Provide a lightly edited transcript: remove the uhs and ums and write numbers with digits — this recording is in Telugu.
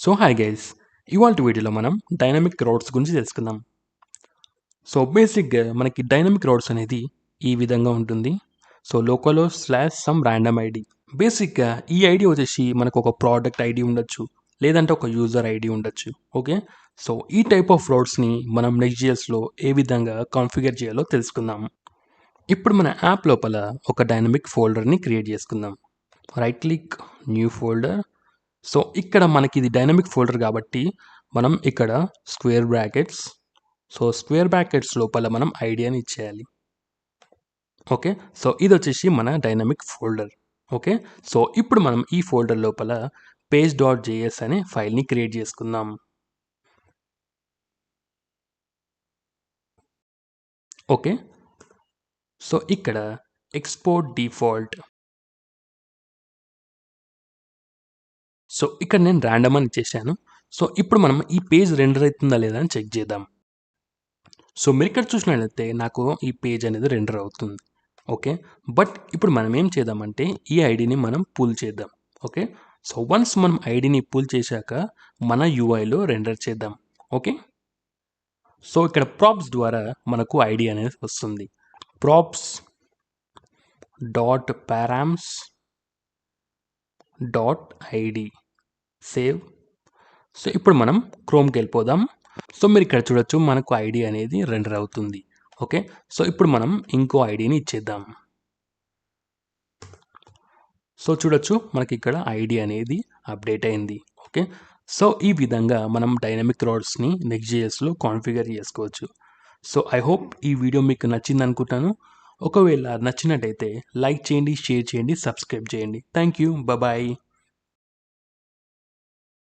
సో హాయ్ గైస్, ఇవాళ వీడియోలో మనం డైనమిక్ రోడ్స్ గురించి తెలుసుకుందాం. సో బేసిక్గా మనకి డైనమిక్ రోడ్స్ అనేది ఈ విధంగా ఉంటుంది. సో లోకలో స్లాష్ సమ్ ర్యాండమ్ ఐడి. బేసిక్గా ఈ ఐడి వచ్చేసి మనకు ఒక ప్రోడక్ట్ ఐడి ఉండొచ్చు, లేదంటే ఒక యూజర్ ఐడి ఉండొచ్చు. ఓకే, సో ఈ టైప్ ఆఫ్ రోడ్స్ని మనం నెక్స్ట్.js లో ఏ విధంగా కాన్ఫిగర్ చేయాలో తెలుసుకుందాం. ఇప్పుడు మన యాప్ లోపల ఒక డైనమిక్ ఫోల్డర్ని క్రియేట్ చేసుకుందాం. Right click, new folder. So ఇక్కడ మనకి ఇది డైనమిక్ ఫోల్డర్ కాబట్టి మనం ఇక్కడ square brackets, so square brackets లోపల మనం ఐడి అని ఇచ్చేయాలి. ఓకే, సో ఇది వచ్చేసి మన డైనమిక్ ఫోల్డర్. ఓకే, సో ఇప్పుడు మనం ఈ ఫోల్డర్ లోపల page.js అనే ఫైల్ని క్రియేట్ చేసుకుందాం. ఓకే, సో ఇక్కడ ఎక్స్పోర్ట్ డిఫాల్ట్, సో ఇక్కడ నేను ర్యాండమ్ అని ఇచ్చేసాను. సో ఇప్పుడు మనం ఈ పేజ్ రెండర్ అవుతుందా లేదా అని చెక్ చేద్దాం. సో మీరు ఇక్కడ చూసినట్లయితే నాకు ఈ పేజ్ అనేది రెండర్ అవుతుంది. ఓకే, బట్ ఇప్పుడు మనం ఏం చేద్దామంటే ఈ ఐడిని మనం పుల్ చేద్దాం. ఓకే, సో వన్స్ మనం ఐడిని పుల్ చేశాక మన యూఐలో రెండర్ చేద్దాం. ఓకే, సో ఇక్కడ ప్రాప్స్ ద్వారా మనకు ఐడి అనేది వస్తుంది. Props dot params dot ID save. So ఇప్పుడు మనం క్రోమ్కి వెళ్ళిపోదాం. సో మీరు ఇక్కడ చూడొచ్చు మనకు ఐడి అనేది రెండర్ అవుతుంది. ఓకే, సో ఇప్పుడు మనం ఇంకో ఐడిని ఇచ్చేద్దాం. సో చూడొచ్చు మనకి ఇక్కడ ఐడి అనేది అప్డేట్ అయింది. ఓకే, సో ఈ విధంగా మనం డైనమిక్ రోడ్స్ని నెక్స్ట్.js లో కాన్ఫిగర్ చేసుకోవచ్చు. సో ఐ హోప్ ఈ వీడియో మీకు నచ్చింది అనుకుంటాను. ఒకవేళ నచ్చినట్టయితే లైక్ చేయండి, షేర్ చేయండి, సబ్స్క్రైబ్ చేయండి. Thank you, bye.